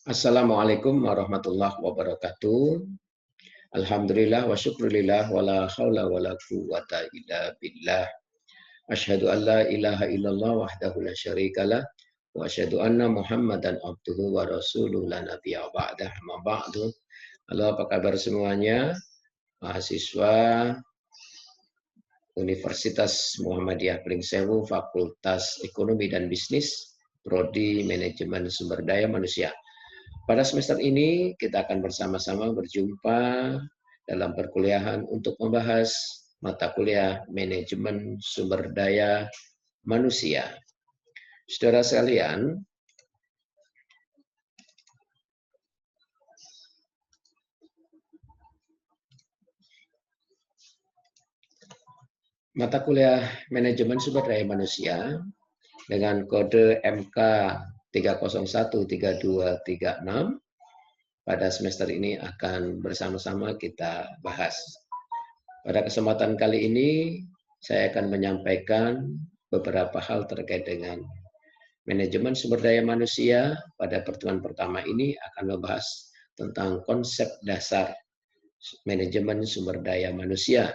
Assalamualaikum warahmatullahi wabarakatuh. Alhamdulillah wa syukurillah wa la hawla wa la quwwata illa billah. Asyhadu an la ilaha illallah wahdahu la syarikalah wa asyhadu anna Muhammadan abduhu wa rasuluhu la nabiyya ba'dah. Ma ba'du. Halo, apa kabar semuanya? Mahasiswa Universitas Muhammadiyah Pringsewu, Fakultas Ekonomi dan Bisnis, Prodi Manajemen Sumber Daya Manusia. Pada semester ini kita akan bersama-sama berjumpa dalam perkuliahan untuk membahas mata kuliah Manajemen Sumber Daya Manusia. Saudara sekalian, mata kuliah Manajemen Sumber Daya Manusia dengan kode MK 3013236 pada semester ini akan bersama-sama kita bahas. Pada kesempatan kali ini saya akan menyampaikan beberapa hal terkait dengan manajemen sumber daya manusia. Pada pertemuan pertama ini akan membahas tentang konsep dasar manajemen sumber daya manusia.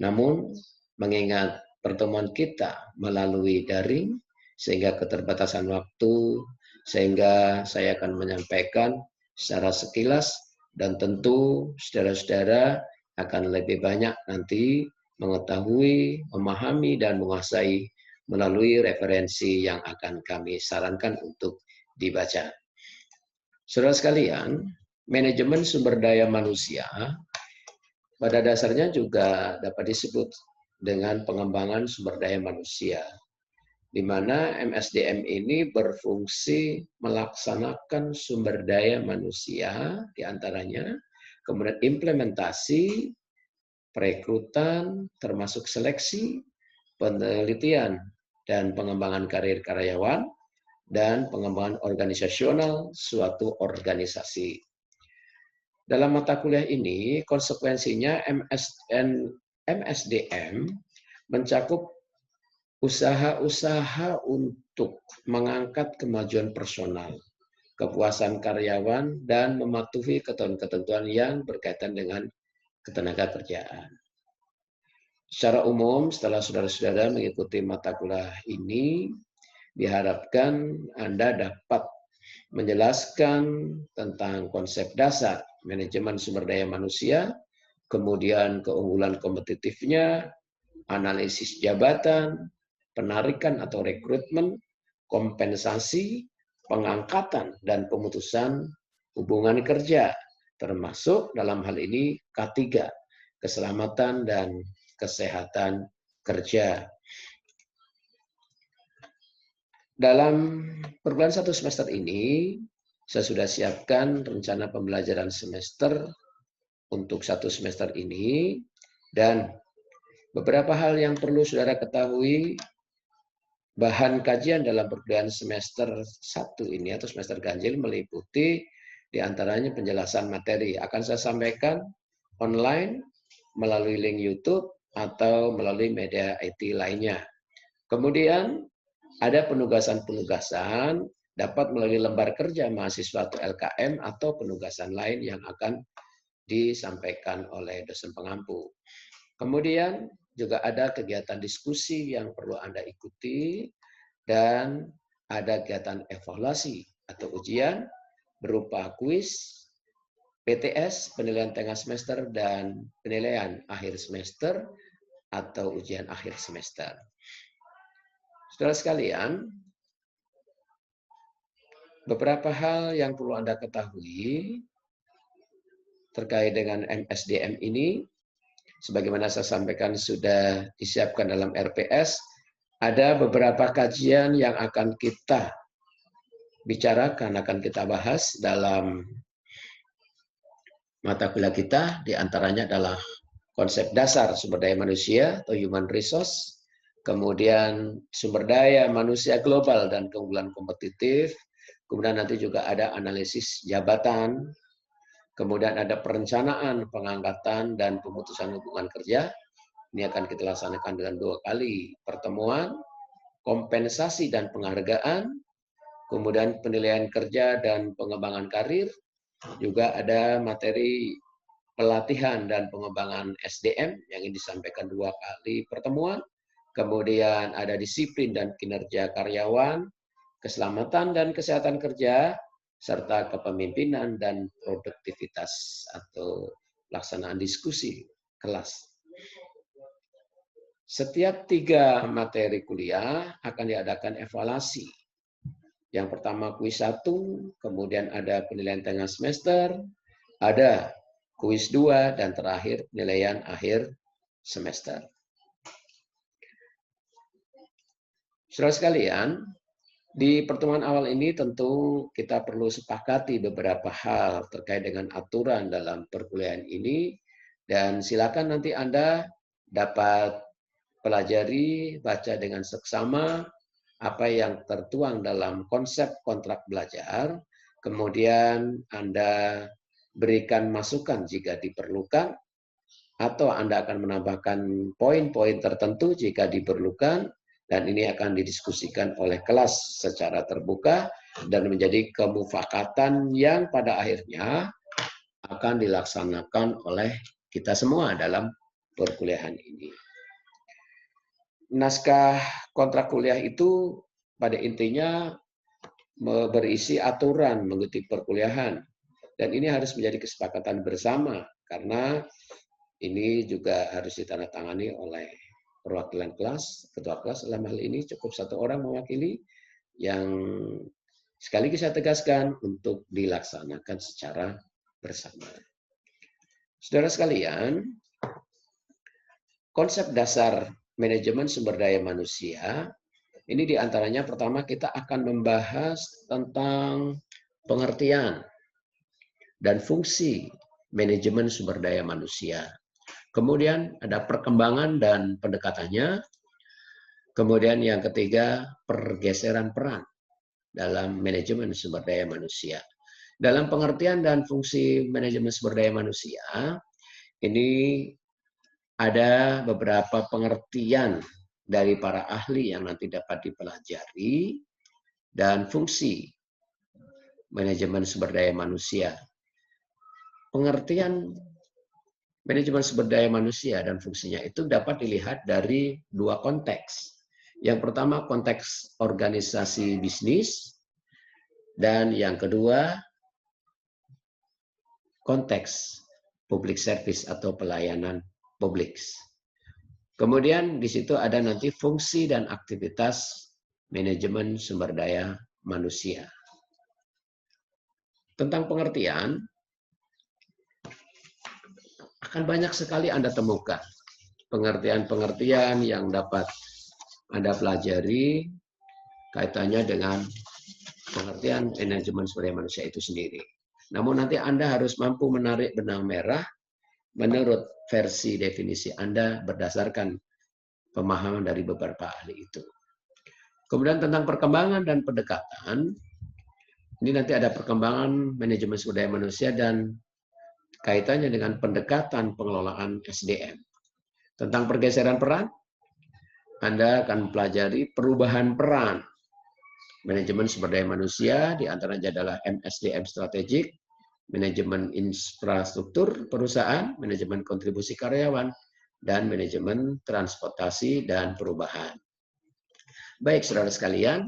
Namun mengingat pertemuan kita melalui daring sehingga keterbatasan waktu, sehingga saya akan menyampaikan secara sekilas dan tentu saudara-saudara akan lebih banyak nanti mengetahui, memahami, dan menguasai melalui referensi yang akan kami sarankan untuk dibaca. Saudara sekalian, manajemen sumber daya manusia pada dasarnya juga dapat disebut dengan pengembangan sumber daya manusia, di mana MSDM ini berfungsi melaksanakan sumber daya manusia, diantaranya, kemudian implementasi, perekrutan, termasuk seleksi, penelitian, dan pengembangan karir karyawan, dan pengembangan organisasional suatu organisasi. Dalam mata kuliah ini, konsekuensinya MSDM mencakup usaha-usaha untuk mengangkat kemajuan personal, kepuasan karyawan, dan mematuhi ketentuan-ketentuan yang berkaitan dengan ketenagakerjaan. Secara umum, setelah saudara-saudara mengikuti mata kuliah ini, diharapkan Anda dapat menjelaskan tentang konsep dasar manajemen sumber daya manusia, kemudian keunggulan kompetitifnya, analisis jabatan, penarikan atau rekrutmen, kompensasi, pengangkatan, dan pemutusan hubungan kerja, termasuk dalam hal ini K3, keselamatan dan kesehatan kerja. Dalam perbulan satu semester ini, saya sudah siapkan rencana pembelajaran semester untuk satu semester ini, dan beberapa hal yang perlu saudara ketahui, bahan kajian dalam perkuliahan semester 1 ini atau semester ganjil meliputi diantaranya penjelasan materi. Akan saya sampaikan online melalui link YouTube atau melalui media IT lainnya. Kemudian ada penugasan-penugasan dapat melalui lembar kerja mahasiswa atau LKM atau penugasan lain yang akan disampaikan oleh dosen pengampu. Kemudian juga ada kegiatan diskusi yang perlu Anda ikuti dan ada kegiatan evaluasi atau ujian berupa kuis, PTS, penilaian tengah semester, dan penilaian akhir semester atau ujian akhir semester. Saudara sekalian, beberapa hal yang perlu Anda ketahui terkait dengan MSDM ini, sebagaimana saya sampaikan sudah disiapkan dalam RPS, ada beberapa kajian yang akan kita bicarakan, akan kita bahas dalam mata kuliah kita, diantaranya adalah konsep dasar sumber daya manusia atau human resource, kemudian sumber daya manusia global dan keunggulan kompetitif, kemudian nanti juga ada analisis jabatan, kemudian ada perencanaan pengangkatan dan pemutusan hubungan kerja. Ini akan kita laksanakan dengan 2 kali pertemuan, kompensasi dan penghargaan, kemudian penilaian kerja dan pengembangan karir, juga ada materi pelatihan dan pengembangan SDM yang ini disampaikan 2 kali pertemuan, kemudian ada disiplin dan kinerja karyawan, keselamatan dan kesehatan kerja, serta kepemimpinan dan produktivitas atau pelaksanaan diskusi kelas. Setiap 3 materi kuliah akan diadakan evaluasi. Yang pertama kuis 1, kemudian ada penilaian tengah semester, ada kuis 2, dan terakhir penilaian akhir semester. Saudara sekalian, di pertemuan awal ini tentu kita perlu sepakati beberapa hal terkait dengan aturan dalam perkuliahan ini, dan silakan nanti Anda dapat pelajari, baca dengan seksama apa yang tertuang dalam konsep kontrak belajar, kemudian Anda berikan masukan jika diperlukan, atau Anda akan menambahkan poin-poin tertentu jika diperlukan, dan ini akan didiskusikan oleh kelas secara terbuka dan menjadi kemufakatan yang pada akhirnya akan dilaksanakan oleh kita semua dalam perkuliahan ini. Naskah kontrak kuliah itu pada intinya berisi aturan mengikuti perkuliahan, dan ini harus menjadi kesepakatan bersama karena ini juga harus ditandatangani oleh perwakilan kelas, ketua kelas dalam hal ini cukup 1 orang mewakili, yang sekaligus saya tegaskan untuk dilaksanakan secara bersama. Saudara sekalian, konsep dasar manajemen sumber daya manusia, ini diantaranya pertama kita akan membahas tentang pengertian dan fungsi manajemen sumber daya manusia. Kemudian ada perkembangan dan pendekatannya. Kemudian yang ketiga, pergeseran peran dalam manajemen sumber daya manusia. Dalam pengertian dan fungsi manajemen sumber daya manusia, ini ada beberapa pengertian dari para ahli yang nanti dapat dipelajari, dan fungsi manajemen sumber daya manusia. Pengertian manajemen sumber daya manusia dan fungsinya itu dapat dilihat dari 2 konteks. Yang pertama konteks organisasi bisnis, dan yang kedua konteks public service atau pelayanan publik. Kemudian di situ ada nanti fungsi dan aktivitas manajemen sumber daya manusia. Tentang pengertian, akan banyak sekali Anda temukan pengertian-pengertian yang dapat Anda pelajari kaitannya dengan pengertian manajemen sumber daya manusia itu sendiri. Namun nanti Anda harus mampu menarik benang merah menurut versi definisi Anda berdasarkan pemahaman dari beberapa ahli itu. Kemudian tentang perkembangan dan pendekatan, ini nanti ada perkembangan manajemen sumber daya manusia dan kaitannya dengan pendekatan pengelolaan SDM. Tentang pergeseran peran, Anda akan pelajari perubahan peran manajemen sumber daya manusia, di antaranya adalah MSDM strategik, manajemen infrastruktur perusahaan, manajemen kontribusi karyawan, dan manajemen transportasi dan perubahan. Baik, saudara sekalian,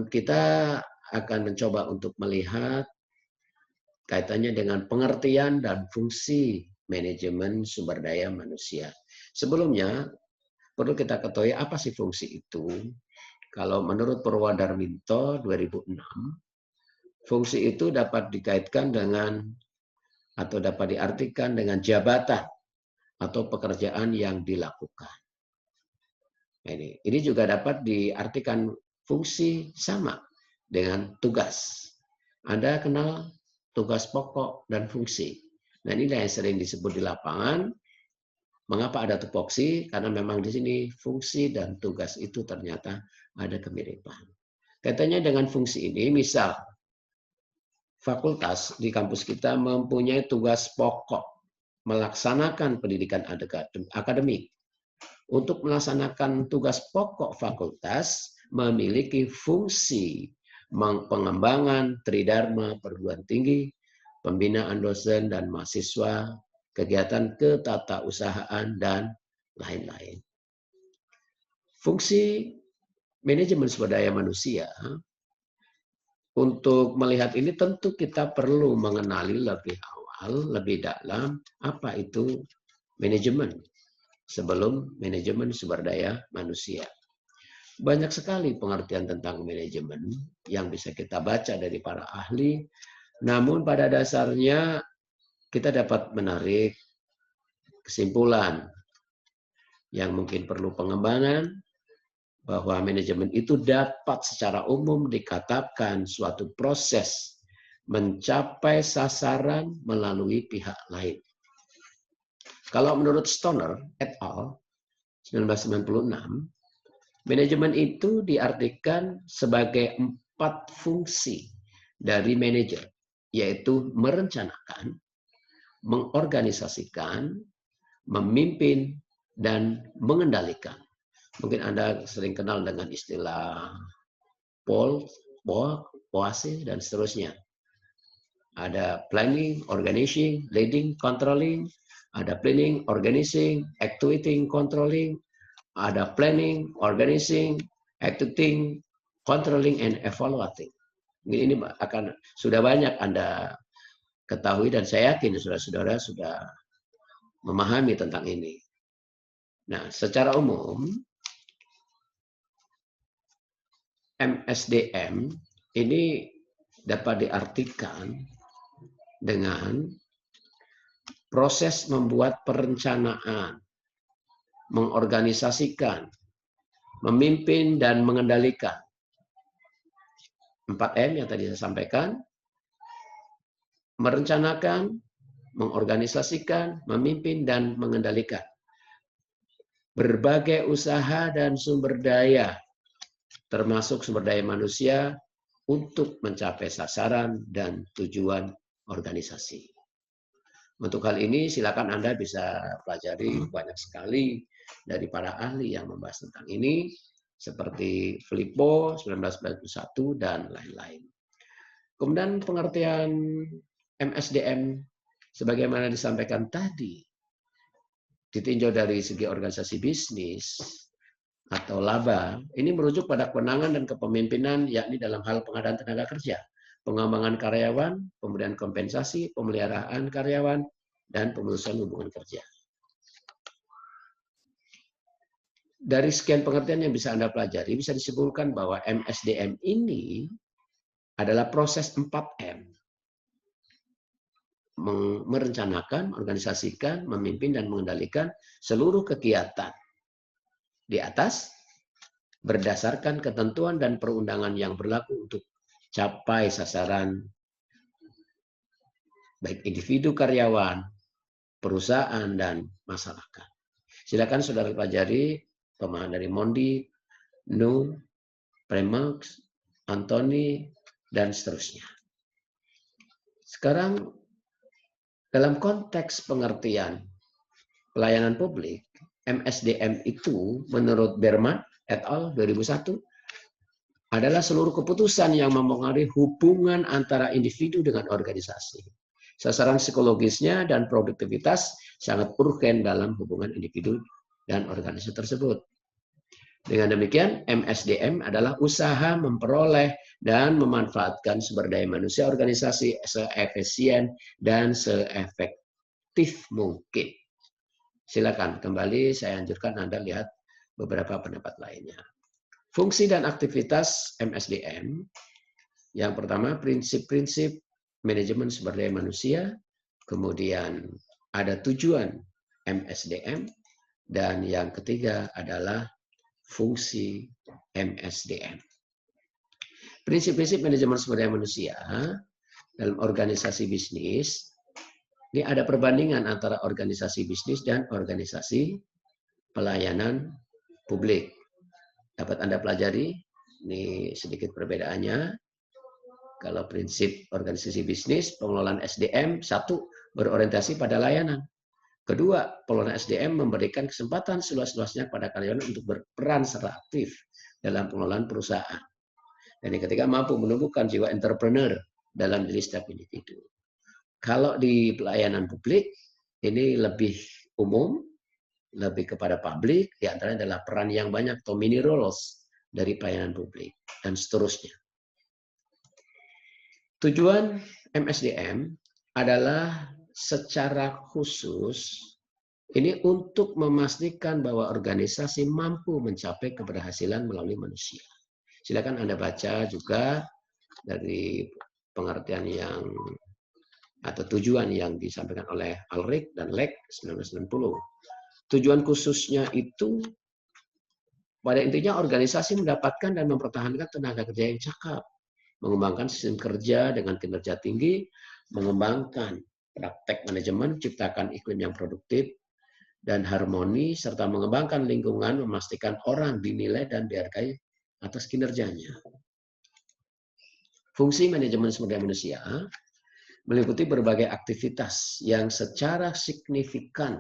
kita akan mencoba untuk melihat kaitannya dengan pengertian dan fungsi manajemen sumber daya manusia. Sebelumnya, perlu kita ketahui apa sih fungsi itu. Kalau menurut Purwadarminto 2006, fungsi itu dapat dikaitkan dengan atau dapat diartikan dengan jabatan atau pekerjaan yang dilakukan. Ini juga dapat diartikan fungsi sama dengan tugas. Anda kenal tugas pokok dan fungsi. Nah, inilah yang sering disebut di lapangan. Mengapa ada tupoksi? Karena memang di sini fungsi dan tugas itu ternyata ada kemiripan. Kaitannya dengan fungsi ini, misal fakultas di kampus kita mempunyai tugas pokok melaksanakan pendidikan akademik. Untuk melaksanakan tugas pokok fakultas memiliki fungsi pengembangan tridharma perguruan tinggi, pembinaan dosen dan mahasiswa, kegiatan ketatausahaan, dan lain-lain. Fungsi manajemen sumber daya manusia, untuk melihat ini tentu kita perlu mengenali lebih awal, lebih dalam, apa itu manajemen sebelum manajemen sumber daya manusia. Banyak sekali pengertian tentang manajemen yang bisa kita baca dari para ahli, namun pada dasarnya kita dapat menarik kesimpulan yang mungkin perlu pengembangan, bahwa manajemen itu dapat secara umum dikatakan suatu proses mencapai sasaran melalui pihak lain. Kalau menurut Stoner et al. 1996, manajemen itu diartikan sebagai 4 fungsi dari manajer, yaitu merencanakan, mengorganisasikan, memimpin, dan mengendalikan. Mungkin Anda sering kenal dengan istilah POASE, dan seterusnya. Ada planning, organizing, leading, controlling. Ada planning, organizing, actuating, controlling. Ada planning, organizing, actuating, controlling, and evaluating. Ini akan sudah banyak Anda ketahui, dan saya yakin saudara-saudara sudah memahami tentang ini. Nah, secara umum, MSDM ini dapat diartikan dengan proses membuat perencanaan, mengorganisasikan, memimpin, dan mengendalikan. 4M yang tadi saya sampaikan: merencanakan, mengorganisasikan, memimpin, dan mengendalikan berbagai usaha dan sumber daya, termasuk sumber daya manusia, untuk mencapai sasaran dan tujuan organisasi. Untuk hal ini silakan Anda bisa pelajari banyak sekali dari para ahli yang membahas tentang ini, seperti Filippo 1991 dan lain-lain. Kemudian pengertian MSDM sebagaimana disampaikan tadi, ditinjau dari segi organisasi bisnis atau laba, ini merujuk pada kewenangan dan kepemimpinan, yakni dalam hal pengadaan tenaga kerja, pengembangan karyawan, pemberian kompensasi, pemeliharaan karyawan, dan pemutusan hubungan kerja. Dari sekian pengertian yang bisa Anda pelajari, bisa disimpulkan bahwa MSDM ini adalah proses 4M. Merencanakan, organisasikan, memimpin, dan mengendalikan seluruh kegiatan di atas berdasarkan ketentuan dan perundangan yang berlaku untuk capai sasaran baik individu karyawan, perusahaan, dan masyarakat. Silakan saudara pelajari pemahaman dari Mondi, Nu, Premax, Anthony, dan seterusnya. Sekarang dalam konteks pengertian pelayanan publik, MSDM itu menurut Berman et al. 2001 adalah seluruh keputusan yang mempengaruhi hubungan antara individu dengan organisasi. Sasaran psikologisnya dan produktivitas sangat urgen dalam hubungan individu dan organisasi tersebut. Dengan demikian, MSDM adalah usaha memperoleh dan memanfaatkan sumber daya manusia organisasi seefisien dan seefektif mungkin. Silakan kembali, saya anjurkan Anda lihat beberapa pendapat lainnya. Fungsi dan aktivitas MSDM. Yang pertama, prinsip-prinsip manajemen sumber daya manusia. Kemudian ada tujuan MSDM. Dan yang ketiga adalah fungsi MSDM. Prinsip-prinsip manajemen sumber daya manusia dalam organisasi bisnis, ini ada perbandingan antara organisasi bisnis dan organisasi pelayanan publik. Dapat Anda pelajari, ini sedikit perbedaannya. Kalau prinsip organisasi bisnis, pengelolaan SDM, 1, berorientasi pada layanan. Kedua, pengelolaan SDM memberikan kesempatan seluas-luasnya kepada karyawan untuk berperan secara aktif dalam pengelolaan perusahaan. Dan yang ketiga, mampu menumbuhkan jiwa entrepreneur dalam diri setiap individu. Kalau di pelayanan publik, ini lebih umum, lebih kepada publik, di antaranya adalah peran yang banyak atau mini roles dari pelayanan publik, dan seterusnya. Tujuan MSDM adalah secara khusus ini untuk memastikan bahwa organisasi mampu mencapai keberhasilan melalui manusia. Silakan Anda baca juga dari pengertian yang atau tujuan yang disampaikan oleh Ulrich dan Leck 1990. Tujuan khususnya itu pada intinya organisasi mendapatkan dan mempertahankan tenaga kerja yang cakap, mengembangkan sistem kerja dengan kinerja tinggi, mengembangkan praktek manajemen, ciptakan iklim yang produktif dan harmoni, serta mengembangkan lingkungan, memastikan orang dinilai dan dihargai atas kinerjanya. Fungsi manajemen sumber daya manusia meliputi berbagai aktivitas yang secara signifikan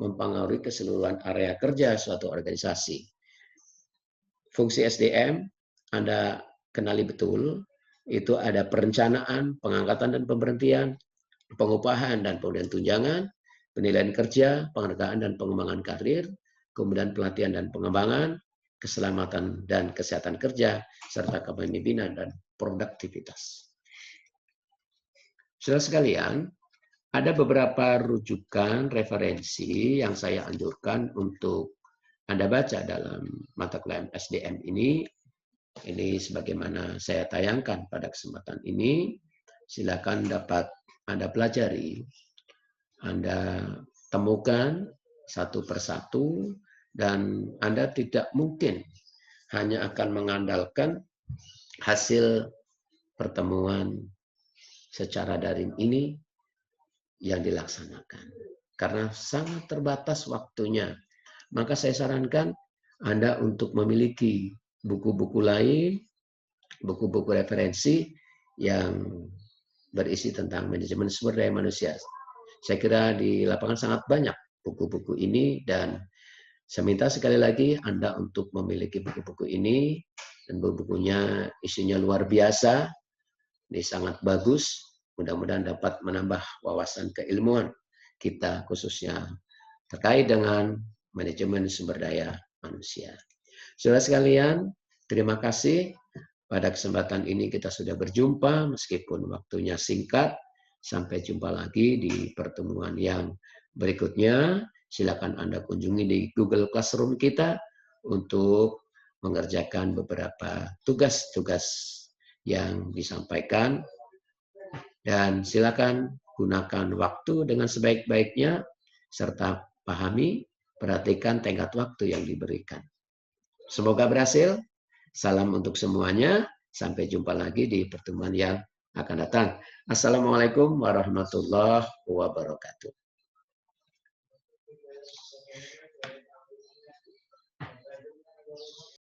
mempengaruhi keseluruhan area kerja suatu organisasi. Fungsi SDM Anda kenali betul, itu ada perencanaan, pengangkatan dan pemberhentian, pengupahan dan pemberian tunjangan, penilaian kerja, penghargaan dan pengembangan karir, kemudian pelatihan dan pengembangan, keselamatan dan kesehatan kerja, serta kepemimpinan dan produktivitas. Saudara sekalian, ada beberapa rujukan referensi yang saya anjurkan untuk Anda baca dalam mata kuliah SDM ini. Ini sebagaimana saya tayangkan pada kesempatan ini. Silakan dapat Anda pelajari, Anda temukan satu persatu, dan Anda tidak mungkin hanya akan mengandalkan hasil pertemuan secara daring ini yang dilaksanakan. Karena sangat terbatas waktunya. Maka saya sarankan Anda untuk memiliki buku-buku lain, buku-buku referensi yang berisi tentang manajemen sumber daya manusia. Saya kira di lapangan sangat banyak buku-buku ini, dan saya minta sekali lagi Anda untuk memiliki buku-buku ini, dan buku-bukunya isinya luar biasa, ini sangat bagus, mudah-mudahan dapat menambah wawasan keilmuan kita khususnya terkait dengan manajemen sumber daya manusia. Saudara sekalian, terima kasih. Pada kesempatan ini kita sudah berjumpa meskipun waktunya singkat. Sampai jumpa lagi di pertemuan yang berikutnya. Silakan Anda kunjungi di Google Classroom kita untuk mengerjakan beberapa tugas-tugas yang disampaikan. Dan silakan gunakan waktu dengan sebaik-baiknya, serta pahami, perhatikan tenggat waktu yang diberikan. Semoga berhasil. Salam untuk semuanya. Sampai jumpa lagi di pertemuan yang akan datang. Assalamualaikum warahmatullahi wabarakatuh.